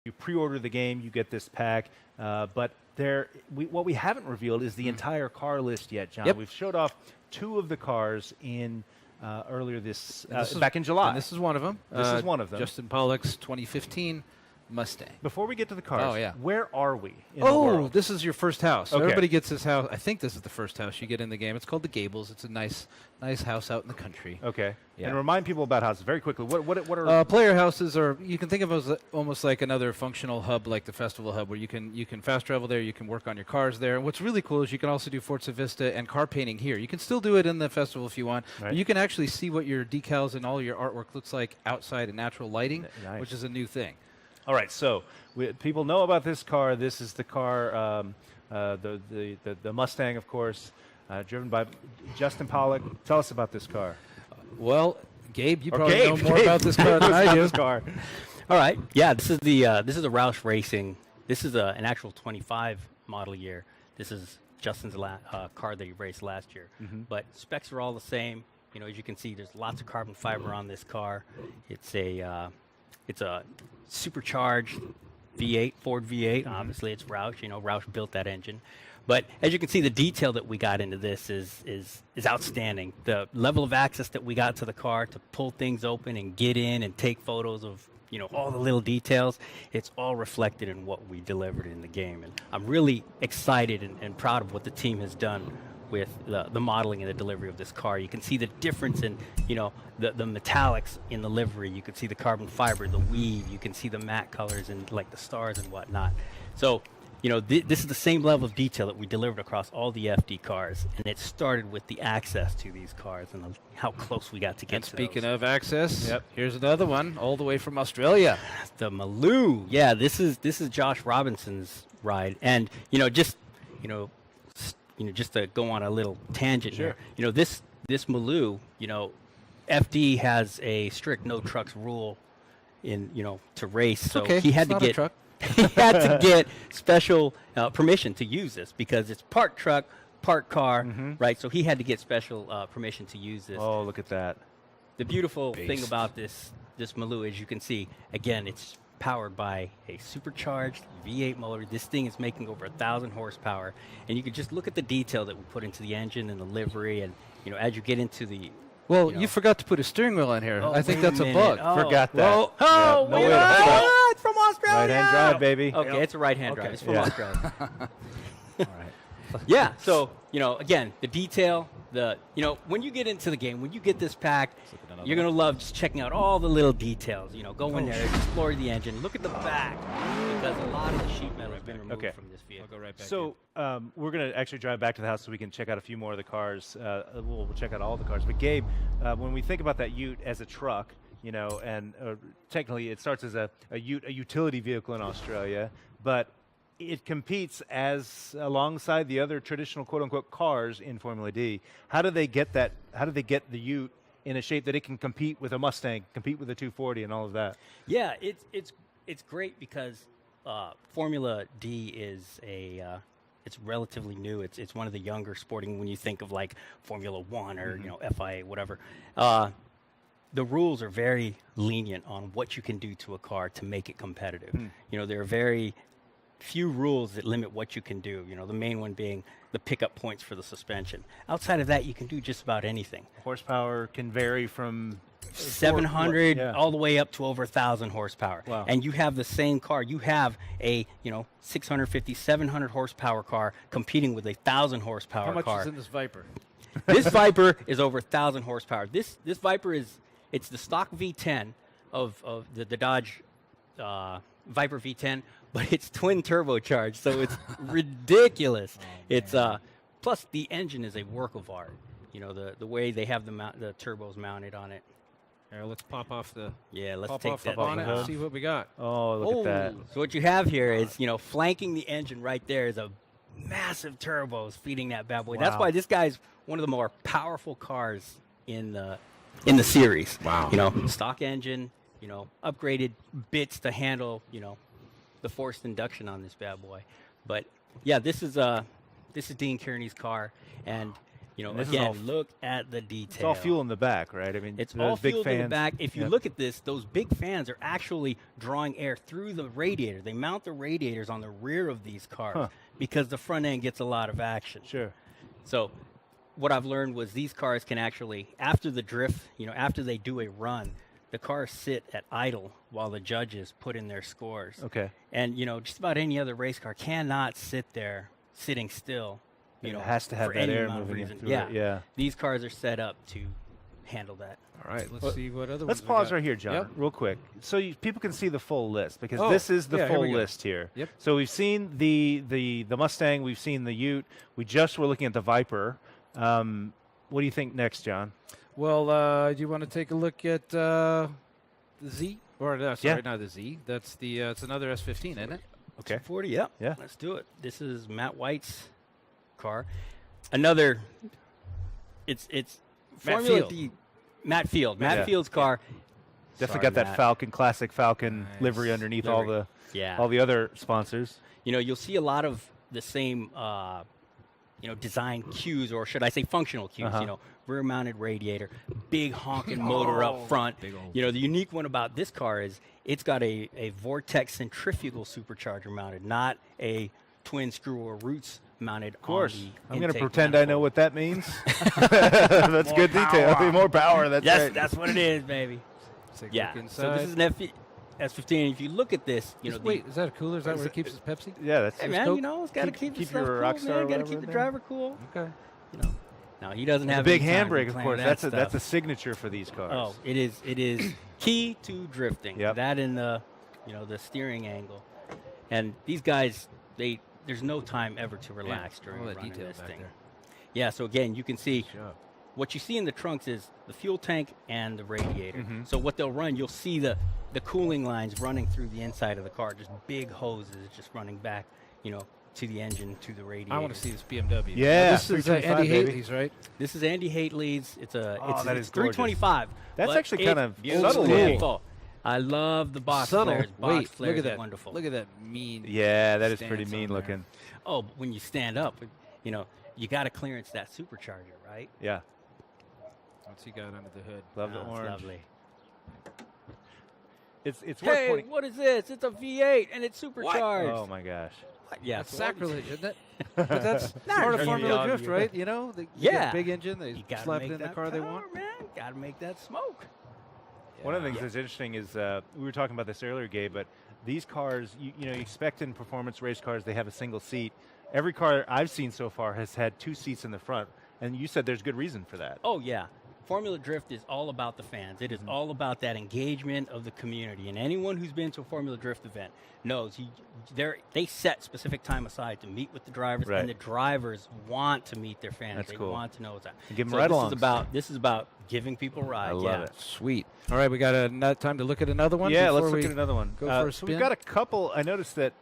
you pre-order the game, you get this pack. But what we haven't revealed is the entire car list yet, John. Yep. We've showed off 2 of the cars in earlier back in July. And this is one of them. This is one of them. Justin Pollock's 2015 Mustang. Before we get to the cars, Oh, yeah. where are we in the world? This is your first house. So Okay. everybody gets this house. I think this is the first house you get in the game. It's called the Gables. It's a nice house out in the country. Okay. Yeah. And remind people about houses very quickly. What are Player houses are, you can think of as almost like another functional hub, like the festival hub, where you can fast travel there, you can work on your cars there. And what's really cool is you can also do Forza Vista and car painting here. You can still do it in the festival if you want, but you can actually see what your decals and all your artwork looks like outside in natural lighting, which is a new thing. All right, so people know about this car. This is the car, the Mustang, of course, driven by Justin Pollock. Tell us about this car. Well, Gabe, you probably know more about this car than I do. All right, yeah, this is the Roush Racing. This is an actual 25 model year. This is Justin's car that he raced last year. But specs are all the same. You know, as you can see, there's lots of carbon fiber on this car. It's a supercharged V8, Ford V8. Obviously, it's Roush. You know, Roush built that engine. But as you can see, the detail that we got into this is outstanding. The level of access that we got to the car to pull things open and get in and take photos of, you know, all the little details, it's all reflected in what we delivered in the game. And I'm really excited and proud of what the team has done with the modeling and the delivery of this car. You can see the difference in, you know, the metallics in the livery. You can see the carbon fiber, the weave. You can see the matte colors and like the stars and whatnot. So, you know, this is the same level of detail that we delivered across all the FD cars, and it started with the access to these cars and how close we got to get And to speaking those. of access, here's another one all the way from Australia. The Malou. Yeah, this is Josh Robinson's ride, and just to go on a little tangent here. You know, this Malou, you know, FD has a strict no trucks rule to race, so he had to get truck. he had to get special permission to use this because it's part truck, part car, right? So he had to get special permission to use this. Oh, look at that. The beautiful thing about this Malou, as you can see, again, it's powered by a supercharged V8 motor. This thing is making over 1,000 horsepower, and you can just look at the detail that we put into the engine and the livery, and you know, as you get into the you forgot to put a steering wheel on here. Oh, I think wait a that's a minute. bug. Oh. Forgot that. Well, no way to stop. It's from Australia. Right-hand drive, baby. Okay, it's a right-hand drive. It's from Australia. All right. Yeah, so, you know, again, the detail, when you get into the game, when you get this pack, you're going to love just checking out all the little details. You know, go in there, explore the engine, look at the back, because a lot of the sheet metal has been removed from this vehicle. I'll go right back. So we're going to actually drive back to the house so we can check out a few more of the cars. We'll check out all the cars. But Gabe, when we think about that Ute as a truck, you know, and technically it starts as a Ute, a utility vehicle in Australia, but it competes alongside the other traditional quote-unquote cars in Formula D. How do they get that? How do they get the Ute in a shape that it can compete with a Mustang, compete with a 240 and all of that? Yeah, it's great because Formula D is it's relatively new. It's one of the younger sporting, when you think of like Formula One or FIA, whatever. The rules are very lenient on what you can do to a car to make it competitive. You know, there are very few rules that limit what you can do. You know, the main one being the pickup points for the suspension. Outside of that, you can do just about anything. Horsepower can vary from 700 all the way up to over 1,000 horsepower. Wow. And you have the same car. You have a 650, 700 horsepower car competing with a 1,000 horsepower car. How much is in this Viper? This Viper is over 1,000 horsepower. This Viper it's the stock V10 of the Dodge Viper V10, but it's twin turbocharged, so it's ridiculous. It's plus the engine is a work of art. You know, the way they have the turbos mounted on it. Here, let's pop off the let's pop take off that the bonnet thing and off. see what we got. Oh, look at that. So what you have here is, flanking the engine right there is a massive turbos feeding that bad boy. Wow. That's why this guy's one of the more powerful cars in the series. Wow. You know, stock engine, upgraded bits to handle, the forced induction on this bad boy. But yeah, this is Dean Kearney's car, and You know, And this is all again, look at the detail. It's all fuel in the back, right? I mean, It's those all big fueled fans. in the back. If you Yep. look at this, those big fans are actually drawing air through the radiator. They mount the radiators on the rear of these cars because the front end gets a lot of action. Sure. So what I've learned was these cars can actually, after the drift, you know, after they do a run, the cars sit at idle while the judges put in their scores. Okay. And, you know, just about any other race car cannot sit there sitting still. You know, It has to have for that any air amount of moving in reason. through Yeah. it. Yeah. These cars are set up to handle that. All right, let's Well, see what other Let's ones we pause got. right here, John, Yep. real quick, so people can see the full list, because Oh, this is the yeah, here full we go. list here. Yep. So we've seen the Mustang, we've seen the Ute, we just were looking at the Viper. What do you think next, John? Well, do you want to take a look at the Z? Or sorry, not the Z. That's the it's another S15, isn't it? Okay. 40, yeah. Yeah. Let's do it. This is Matt White's car. Another, it's Matt Formula Field. D. Matt Field. Yeah. Matt Field's car. Definitely Sorry, got that Matt. Falcon, classic Falcon Nice. livery underneath Livery. Yeah. all the other sponsors. You know, you'll see a lot of the same, you know, design cues, or should I say functional cues, Uh-huh. you know, rear-mounted radiator, big honking motor up front. Big old- You know, the unique one about this car is it's got a Vortex centrifugal supercharger mounted, not a twin screw or roots mounted. Of course. On the I'm going to intake pretend I know manifold. what that means. That's More good detail. power. More power. That's Yes, right. that's what it is, baby. Let's take a Yeah. look So this inside. is an S15. If you look at this, you know, Wait, is that a cooler? Is that where it keeps his Pepsi? Yeah, that's hey just man, Coke? you know, it's got to Keep keep the stuff your cool, Rockstar or man. Got to whatever keep in the there. driver cool. Okay. You know, now he doesn't the have big any time to be handbrake, of playing course. with That's that that's a stuff. signature for these cars. Oh, it is key to drifting. Yep. That and the, you know, the steering angle, and these guys, there's no time ever to relax during all that running detail this back thing. there. Yeah. So again, you can see Job. what you see in the trunks is the fuel tank and the radiator. Mhm. So what they'll run, you'll see the cooling lines running through the inside of the car, just big hoses just running back, you know, to the engine, to the radiator. I want to see this BMW. Yeah, Now, this is 325, Andy baby. Haley's, right? This is Andy Haley's. It's that it's is gorgeous. 325. That's but actually it kind of is subtle beautiful. I love the box Subtle. flares. Box Wait, flares look at are that. wonderful. Look at that mean. Yeah, that is pretty stance mean on there. looking. Oh, but when you stand up, you know, you got to clearance that supercharger, right? Yeah, What's he got under the hood? love the Oh, it's orange. lovely. It's worth Hey, pointing. what is this? It's a V8 and it's supercharged. Oh my gosh. Yeah, That's so what- sacrilege, isn't it? But that's Not part of really, Formula dog, Drift, you- right? You know, they Yeah. get a big engine, they You gotta slap make it in the that car they power, want. man. Got to make that smoke. One of the things that's interesting is we were talking about this earlier, Gabe, but these cars, you know, you expect in performance race cars they have a single seat. Every car I've seen so far has had 2 seats in the front, and you said there's good reason for that. Oh, yeah. Formula Drift is all about the fans. It is Mm-hmm. all about that engagement of the community. And anyone who's been to a Formula Drift event knows they set specific time aside to meet with the drivers, Right. and the drivers want to meet their fans. That's they cool. want to know what's up. And give 'em So ride-alongs. this is about giving people rides. I love yeah. it. Sweet. All right, we got time to look at another one. Yeah, let's before look we at another one. go for a So we've spin? got a couple. I noticed that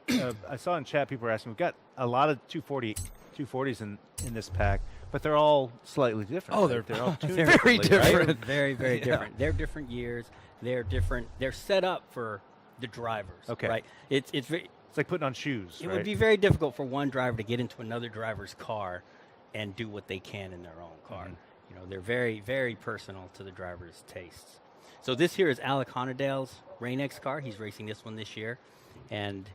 I saw in chat people were asking. We've got a lot of 240s in this pack, but they're all slightly different. Oh, right? they're all tuned very differently, right? different. Very, very Yeah. different. They're different years. They're different. They're set up for the drivers. Okay. Right. It's very. It's like putting on shoes. It right? would be very difficult for one driver to get into another driver's car and do what they can in their own car. Mhm. You know, they're very, very personal to the driver's tastes. So this here is Alec Honadale's Rainx car. He's racing this one this year. And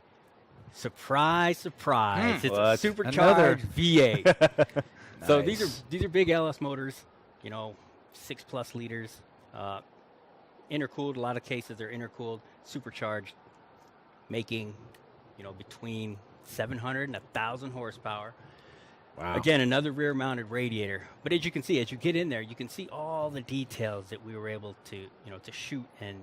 surprise, surprise, it's What? a supercharged V8. So Nice. these are big LS motors, you know, 6+ liters, intercooled. A lot of cases they're intercooled, supercharged, making, you know, between 700 and 1,000 horsepower. Wow. Again, another rear-mounted radiator. But as you can see, as you get in there, you can see all the details that we were able to, you know, to shoot and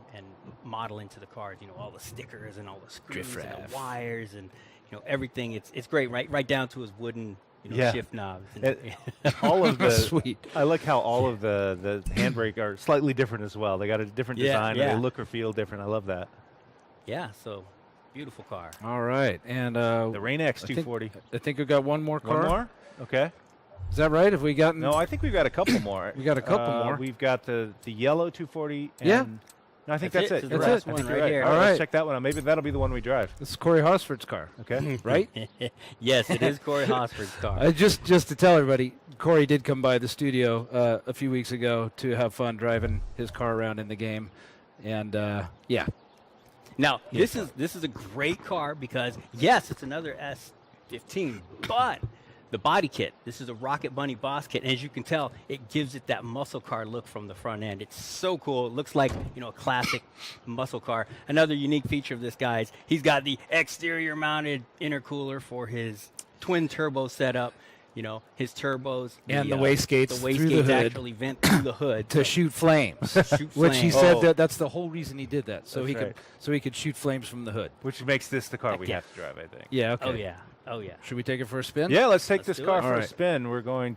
model into the cars. You know, all the stickers and all the screws and Riff-raff. the wires and, you know, everything. It's great, right down to his wooden, you know, Yeah. shift knobs. all of the Sweet. I like how all of the handbrake are slightly different as well. They got a different Yeah, design. yeah. And they look or feel different. I love that. Yeah, so beautiful car. All right, and The Rainx I think- 240. I think we've got one more car. One more? Okay. Is that right? Have we gotten? No, I think we've got a couple more. We got a couple more. We've got the yellow 240. And Yeah. I think that's it. This is You're the right. last I one think you're right right. here. All right, All let's right. check that one out. Maybe that'll be the one we drive. This is Corey Hosford's car, Okay. right? Yes, it is Corey Hosford's car. Just to tell everybody, Corey did come by the studio a few weeks ago to have fun driving his car around in the game, and yeah. Now, this is a great car because, yes, it's another S15, but the body kit, this is a Rocket Bunny Boss kit, and as you can tell, it gives it that muscle car look from the front end. It's so cool. It looks like, a classic muscle car. Another unique feature of this guy is he's got the exterior mounted intercooler for his twin turbo setup. His turbos And the wastegates the through the hood. actually vent through the hood To shoot flames, which he flames. said that's the whole reason he did that, so That's right. he could shoot flames from the hood. Which makes this the car we Yeah. have to drive, I think. Yeah. Okay. Oh yeah. Oh yeah. Should we take it for a spin? Yeah, let's take Let's this do car it. for All a right. spin. We're going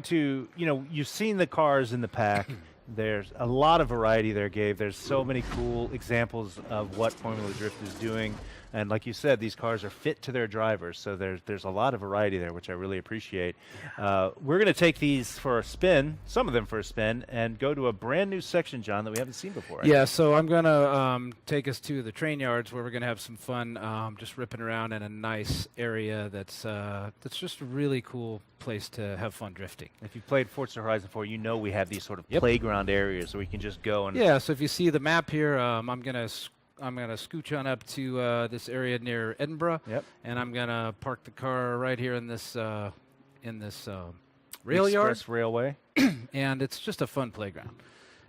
to, you've seen the cars in the pack. There's a lot of variety there, Gabe. There's so many cool examples of what Formula Drift is doing. And like you said, these cars are fit to their drivers, so there's a lot of variety there, which I really appreciate. We're going to take these for a spin, some of them for a spin, and go to a brand new section, John, that we haven't seen before. Yeah, so I'm going to take us to the train yards where we're going to have some fun just ripping around in a nice area that's just a really cool place to have fun drifting. If you've played Forza Horizon 4, you know we have these sort of Yep. playground areas where we can just go and Yeah, so if you see the map here, I'm going to scooch on up to this area near Edinburgh, Yep. and I'm going to park the car right here in this rail yard, Express Railway. and it's just a fun playground.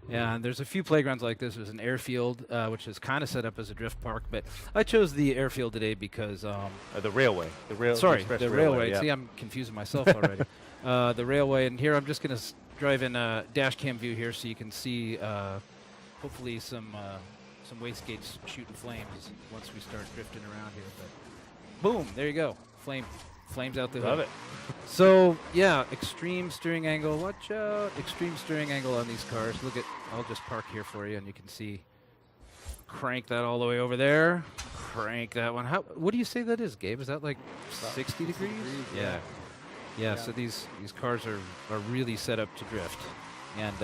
And there's a few playgrounds like this. There's an airfield, which is kind of set up as a drift park, but I chose the airfield today because The railway. sorry, Express the railway. yeah. See, I'm confusing myself already. The railway, and here I'm just going to drive in a dash cam view here so you can see hopefully some wastegates shooting flames once we start drifting around here. But boom, there you go. Flames out the hood. Love it. So yeah, extreme steering angle. Watch out. Extreme steering angle on these cars. I'll just park here for you and you can see. Crank that all the way over there. Crank that one. What do you say that is, Gabe? Is that like 60 degrees? Yeah. Yeah, so these cars are really set up to drift. And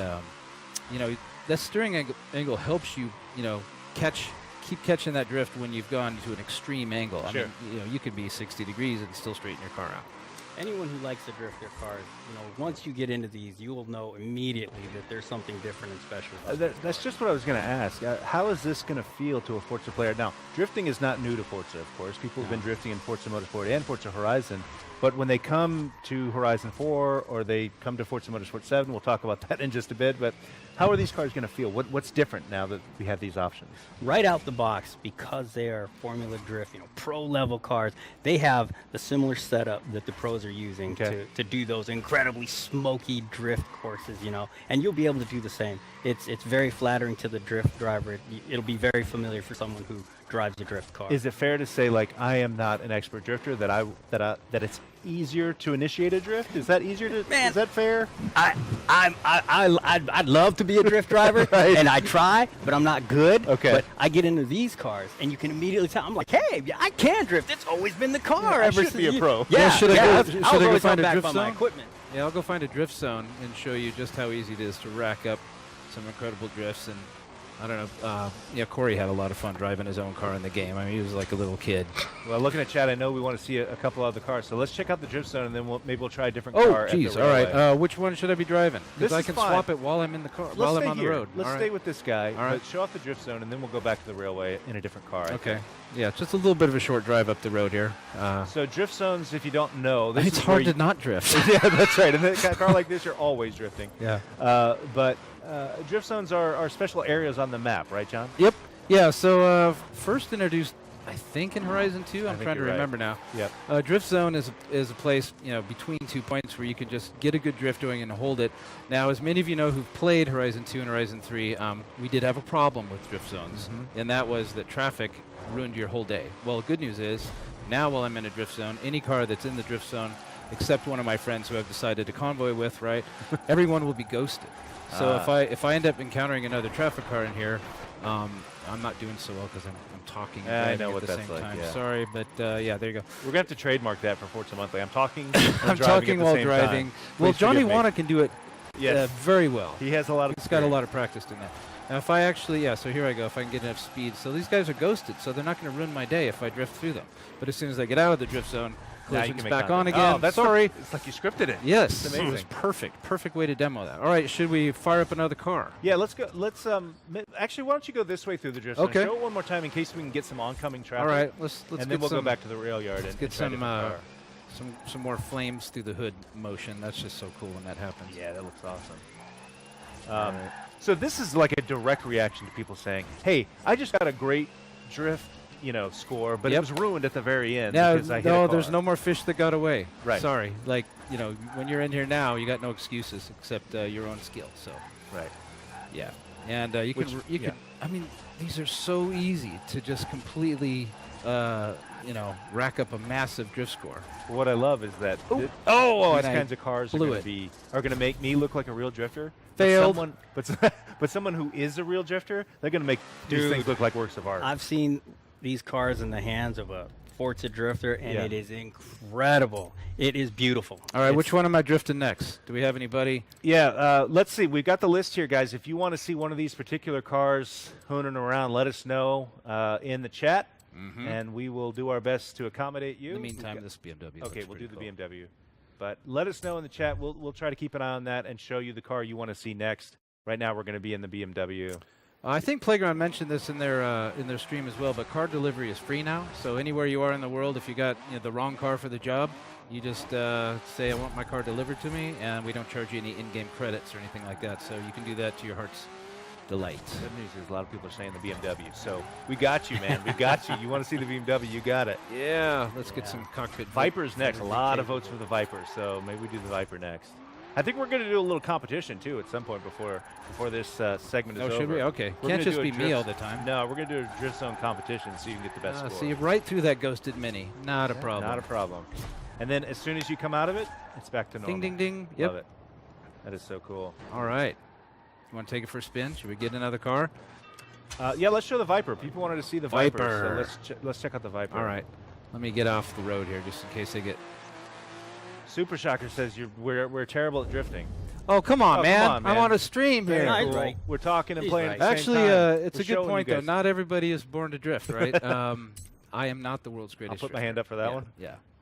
that steering angle helps you, keep catching that drift when you've gone to an extreme angle. Sure. I mean, you could be 60 degrees and still straighten your car out. Anyone who likes to drift their cars, once you get into these, you will know immediately that there's something different and special. That's just what I was going to ask. How is this going to feel to a Forza player? Now, drifting is not new to Forza, of course. People have been drifting in Forza Motorsport and Forza Horizon. But when they come to Horizon 4 or they come to Forza Motorsport 7, we'll talk about that in just a bit. But how are these cars going to feel? What's different now that we have these options? Right out the box, because they are Formula Drift, pro-level cars, they have the similar setup that the pros are using Okay. to do those incredibly smoky drift courses, and you'll be able to do the same. It's very flattering to the drift driver. It'll be very familiar for someone who drives a drift car. Is it fair to say, like, I am not an expert drifter, that it's easier to initiate a drift? Is that easier to? Man. Is that fair? I'd love to be a drift driver, Right. and I try, but I'm not good. Okay. But I get into these cars, and you can immediately tell. I'm like, hey, I can drift. It's always been the car. Yeah, I ever should be since a pro. Yeah, Should I yeah. go I was always find held a back drift by my zone? equipment. Yeah, I'll go find a drift zone and show you just how easy it is to rack up some incredible drifts. And I don't know. Corey had a lot of fun driving his own car in the game. I mean, he was like a little kid. Well, looking at chat, I know we want to see a couple other cars. So let's check out the drift zone, and then maybe we'll try a different Oh, car. geez. At the All railway. right. Which one should I be driving? This Because I is can fine. swap it while I'm in the car, Let's while I'm stay on the here. road. Let's All stay right. with this guy. All right. But show off the drift zone, and then we'll go back to the railway in a different car. I Okay. think. Yeah, just a little bit of a short drive up the road here. So drift zones, if you don't know, this It's is hard where to not drift. yeah, that's right. In a car like this, you're always drifting. Yeah. But drift zones are special areas on the map, right, John? Yep. Yeah, so first introduced, I think, in Horizon 2. I'm think trying to you're right. remember now. Yep. Drift zone is a place, between 2 points where you can just get a good drift going and hold it. Now, as many of you know who've played Horizon 2 and Horizon 3, we did have a problem with drift zones, and that was that traffic ruined your whole day. Well, the good news is, now while I'm in a drift zone, any car that's in the drift zone, except one of my friends who I've decided to convoy with, right, everyone will be ghosted. So if I end up encountering another traffic car in here, I'm not doing so well because I'm talking and I driving know at what the that's same like, time. yeah. Sorry, but yeah, there you go. We're gonna have to trademark that for Forza Monthly. I'm talking. and I'm driving talking at the while same driving. time. Well, Please Johnny forgive me. Wanna can do it Yes. very well. He has a lot of. He's got a lot of practice in that. Now if I actually, yeah, so here I go, if I can get enough speed. So these guys are ghosted, so they're not going to ruin my day if I drift through them. But as soon as I get out of the drift zone, Now you collision's can make back on contact. again. Oh, that's Sorry. It's like you scripted it. Yes, It's it was amazing. perfect. Perfect way to demo that. All right, should we fire up another car? Yeah, let's go. Let's actually, why don't you go this way through the drift Okay. zone? Show it one more time in case we can get some oncoming traffic. All right, let's and get then we'll some, go back to the rail yard and get try a some different car. some more flames through the hood motion. That's just so cool when that happens. Yeah, that looks awesome. All right. So this is like a direct reaction to people saying, "Hey, I just got a great drift, score, but it Yep. was ruined at the very end Now, because I hit a no, car." there's no more fish that got away. Right. Sorry. Like, when you're in here now, you got no excuses except your own skill. So, Right. yeah. And you Which- can, yeah. I mean, these are so easy to just completely, rack up a massive drift score. What I love is that Oh, these and I kinds of cars are blew going it. to make me look like a real drifter. Failed. But someone who is a real drifter, they're going to make these Dude, things look like works of art. I've seen these cars in the hands of a Forza drifter, and Yeah. it is incredible. It is beautiful. All right, It's- which one am I drifting next? Do we have anybody? Yeah, let's see. We've got the list here, guys. If you want to see one of these particular cars hooning around, let us know in the chat, and we will do our best to accommodate you. In the We've meantime, got- this BMW. Okay, looks we'll do the pretty cool. BMW. But let us know in the chat. We'll try to keep an eye on that and show you the car you want to see next. Right now, we're going to be in the BMW. I think Playground mentioned this in their stream as well, but car delivery is free now. So anywhere you are in the world, if you got the wrong car for the job, you just say, I want my car delivered to me, and we don't charge you any in-game credits or anything like that. So you can do that to your heart's delight. Good news is a lot of people are saying the BMW. So we got you, man. We got you. You want to see the BMW? You got it. Yeah, let's get some cockpit. Viper's next. A lot of votes for the Viper. So maybe we do the Viper next. I think we're going to do a little competition too at some point before this segment is Oh, over. should we? Okay. We're Can't gonna just do a be me drift- all the time. No, we're going to do a drift zone competition so you can get the best score. See, right through that ghosted mini. Not a problem. Not a problem. And then as soon as you come out of it, it's back to normal. Ding, ding, ding. Love Yep. it. That is so cool. All right. You want to take it for a spin? Should we get another car? Yeah, let's show the Viper. People wanted to see the Viper. Viper. So let's check out the Viper. All right. Let me get off the road here just in case they get... Super Shocker says we're terrible at drifting. Oh, come on, Oh, come man. on, man. I'm on a stream here. Very Cool. right. We're talking and He's playing right. at the Actually, same time. it's We're a good showing you point, though. guys. Not everybody is born to drift, right? I am not the world's I'll greatest put my drifter. hand up for that Yeah, one.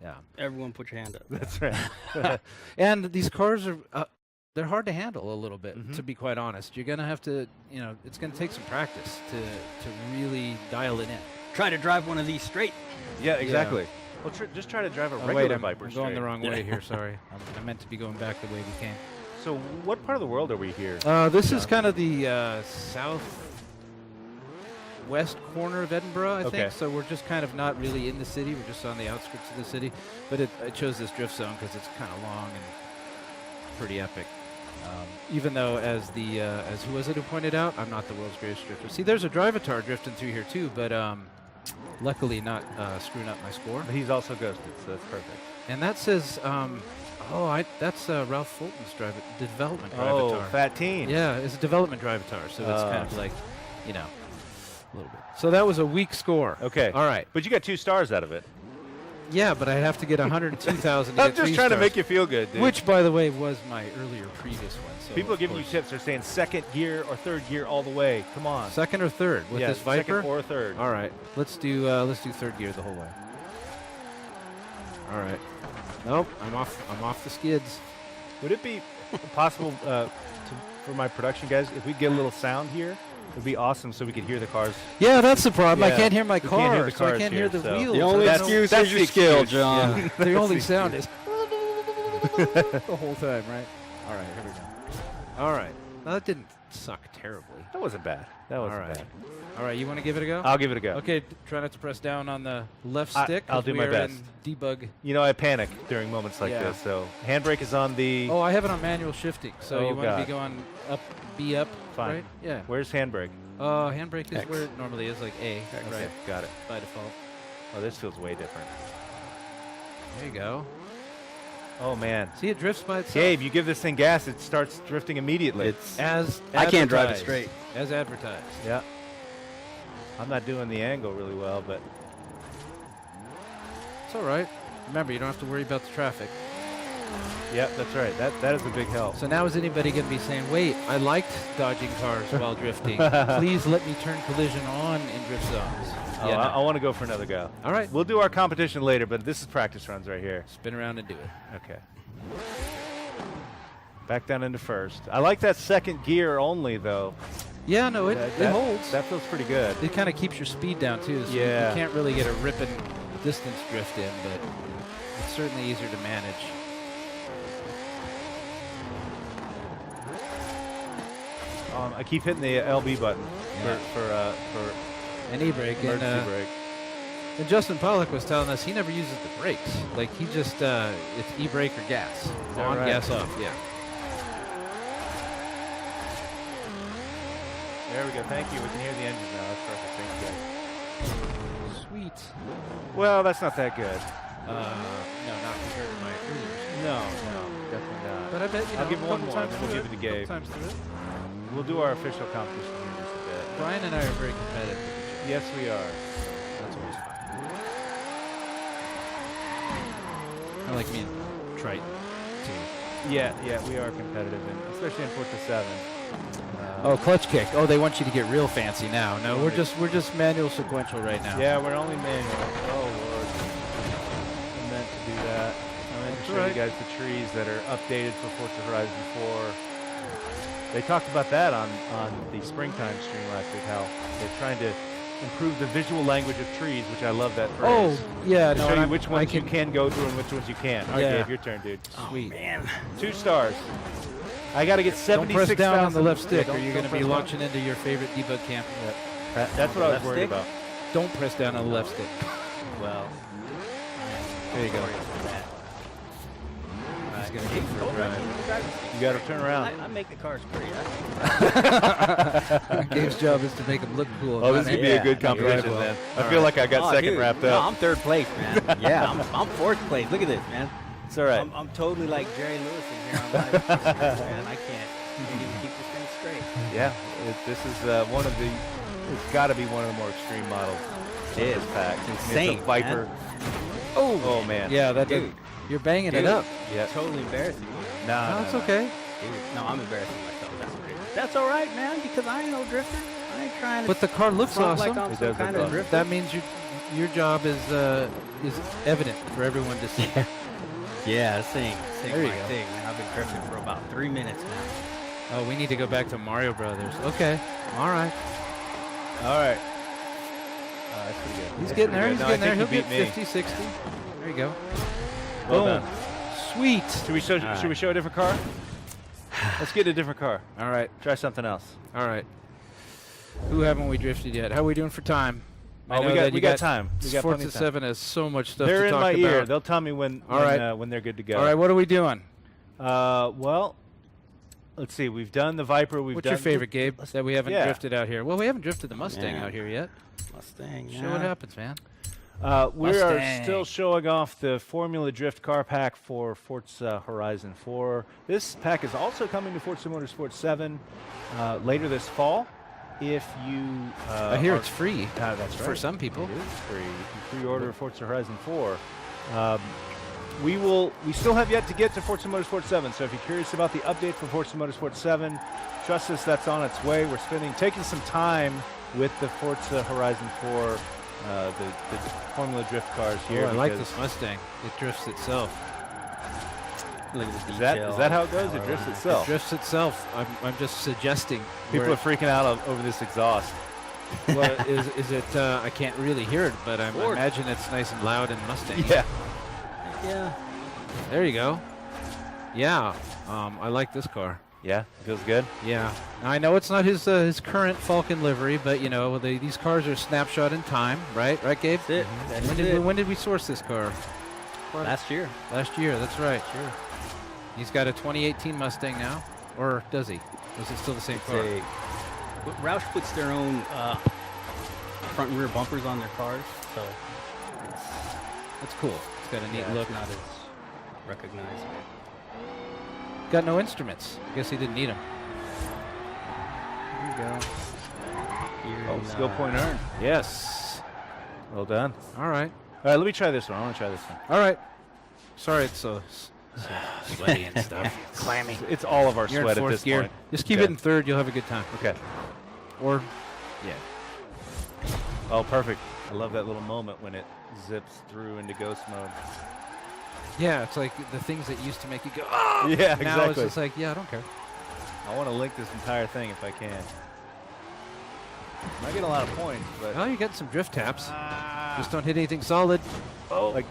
Yeah. Everyone put your hand up. That's right. And these cars are... they're hard to handle a little bit, Mhm. to be quite honest. You're going to have to, it's going to take some practice to really dial it in. Try to drive one of these straight. Yeah, exactly. Well, just try to drive a Oh, regular wait, I'm Viper going straight. the wrong way here, sorry. I meant to be going back the way we came. So what part of the world are we here? This is John? kind of the southwest corner of Edinburgh, I Okay. think. So we're just kind of not really in the city. We're just on the outskirts of the city. But I chose this drift zone because it's kind of long and pretty epic. Even though, as who was it who pointed out, I'm not the world's greatest drifter. See, there's a Drivatar drifting through here too, but luckily not screwing up my score. But he's also ghosted, so that's perfect. And that says, that's Ralph Fulton's development Oh, Drivatar. Fat Teen. Yeah, it's a development Drivatar, so it's kind Oh. of like, a little bit. So that was a weak score. Okay. All right. But you got 2 stars out of it. Yeah, but I have to get 102,000 to I'm get just 3 trying to stars, make you feel good, dude. which, by the way, was my earlier previous one. So People are of giving you course. tips. They're saying second gear or third gear all the way. Come on. Second or third with yeah, this Viper? second or third. All right, let's do third gear the whole way. All right. Nope, I'm off the skids. Would it be possible for my production guys if we get a little sound here? It would be awesome so we could hear the cars. Yeah, that's the problem. I Yeah, can't hear my we can't hear car, the so I cars can't here, hear the so- wheels. The only I don't- excuse that's is the your skill, excuse. John. Yeah, the only the sound is the whole time, right? All right, here we go. All right. Now, that didn't suck terribly. That wasn't bad. That wasn't All right. bad. All right, you want to give it a go? I'll give it a go. Okay, try not to press down on the left I- stick. I'll 'cause do we my are best. in debug. You know, I panic during moments like Yeah. this. So handbrake is on the. Oh, I have it on manual shifting, so Oh, you want to be God. going up, B up, Fine. right? Yeah. Where's handbrake? Handbrake is X. where it normally is, like A, Okay, right, got it. by default. Oh, this feels way different. There you go. Oh man, See, it drifts by itself. Gabe, you give this thing gas, it starts drifting immediately. It's As I can't drive it advertised. straight. As advertised. Yeah. I'm not doing the angle really well, but It's all right. Remember, you don't have to worry about the traffic. Yep, that's right. That is a big help. So now is anybody going to be saying, wait, I liked dodging cars while drifting. Please let me turn collision on in drift zones. Oh, Yeah, no. I want to go for another go. All right. We'll do our competition later, but this is practice runs right here. Spin around and do it. Okay. Back down into first. I like that second gear only, though. Yeah, no, it holds. That feels pretty good. It kind of keeps your speed down, too. So Yeah. you can't really get a ripping distance drift in, but it's certainly easier to manage. I keep hitting the LB button for An e-brake. emergency brake. And Justin Pollock was telling us he never uses the brakes. Like, he just, it's e-brake or gas. that On, right? gas off, yeah. There we go. Thank you. We can hear the engine now. That's perfect. Thank you. Sweet. Well, that's not that good. No, not compared to my cruisers. No, definitely not. But I bet, you know, I'll give a one couple more, times and we'll through give it to a Gabe. couple times through it. We'll do our official competition here in just a bit. Brian and I are very competitive. Yes, we are. That's always fun. I like me and Triton, too. Yeah, we are competitive, and especially in Forza 7. Oh, clutch kick. Oh, they want you to get real fancy now. No, we're just manual sequential right now. Yeah, we're only manual. Oh, Lord. I meant to do that. I meant to show you guys the trees that are updated for Forza Horizon 4. They talked about that on the springtime stream last week, how they're trying to improve the visual language of trees, which I love that phrase. Oh, yeah. To No, show you and which ones you can go through and which ones you can't. All right, Yeah. Dave, your turn, dude. Sweet. Man. 2 stars. I got to get Don't 76,000. press down on the left stick, Yeah, or you're going to be launching into your favorite debug camp. That's what I was Left worried stick? about. Don't press down on the left stick. Well, There you go. He's gonna take for a drive. You got to turn around. I make the cars pretty. Gabe's job is to make them look cool. Oh, this is going to be a Yeah. good competition Well. then. I feel like I got Oh, second dude. wrapped No, up. I'm third place, man. Yeah, I'm fourth place. Look at this, man. It's all right. I'm totally like Jerry Lewis in here on live racing, man. I can't even keep this thing straight. Yeah, this is one of the, it's got to be one of the more extreme models. It is. Pack. It's It's insane, a Viper. man. Oh, man. Yeah, that Dude. you're banging Dude. it up. Yeah. Totally embarrassing. Nah, No, it's okay. Dude. No, I'm embarrassing myself. That's all right, man, because I ain't no drifter. I ain't trying to But the car looks front awesome. like I'm It some does kind look of awesome. drifter. That means your job is evident for everyone to see. Yeah, sing There you my go. thing, man. I've been drifting for about 3 minutes now. Oh, we need to go back to Mario Brothers. Okay. All right. All right. That's pretty good. He's That's getting pretty there. good. He's No, I getting there. think He'll you get beat me. 50, 60. There you go. Well Boom. done. Sweet. Should we show? All Should we right. show a different car? Let's get a different car. All right. Try something else. All right. Who haven't we drifted yet? How are we doing for time? I Oh, know we that got you we got time. We got plenty Forza of time. 7 has so much stuff They're to in talk my about. ear. They'll tell me when All right. when they're good to go. All right. What are we doing? Well, let's see. We've done the Viper. We've What's done your favorite, Gabe, let's- that we haven't yeah. drifted out here? Well, we haven't drifted the Mustang Yeah. out here yet. Mustang, Show what happens, man. We are Mustang. still showing off the Formula Drift car pack for Forza Horizon 4. This pack is also coming to Forza Motorsport 7 later this fall. If you I hear are- it's free that's for right. some people. It is free. You can pre-order Forza Horizon 4. We still have yet to get to Forza Motorsport 7, so if you're curious about the update for Forza Motorsport 7, trust us, that's on its way. We're taking some time with the Forza Horizon 4, the Formula Drift cars here. Oh, I like because- this Mustang. It drifts itself. Look at the Is detail. that how it goes? It drifts It itself. drifts itself. I'm just suggesting. People where are freaking out over this exhaust. well, is it? I can't really hear it, but I Ford. imagine it's nice and loud in Mustang. Yeah. Yeah. There you go. Yeah. I like this car. Yeah, feels good. Yeah. Now, I know it's not his current Falcon livery, but you know these cars are a snapshot in time, right? Right, Gabe? That's it. That's When did we source this car? Last year. Last year. That's right. Sure. He's got a 2018 Mustang now, or does he? Or is it still the same car? But Roush puts their own front and rear bumpers on their cars, so That's cool. It's got a neat yeah, look. it's not as recognizable. Got no instruments. I guess he didn't need them. There you go. Here Oh, in, skill point earned. Yes. Well done. All right. All right, let me try this one. I want to try this one. All right. Sorry, it's so Sweaty and stuff. Clammy. It's all of our You're sweat in at fourth this gear. point. Just keep Okay. it in third. You'll have a good time. Okay. Or, yeah. Oh, perfect. I love that little moment when it zips through into ghost mode. Yeah, it's like the things that used to make you go, oh! Yeah, Now exactly. it's just like, yeah, I don't care. I want to link this entire thing if I can. I get a lot of points, but Oh, you're getting some drift taps. Just don't hit anything solid. Oh. like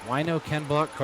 Wino can block cars.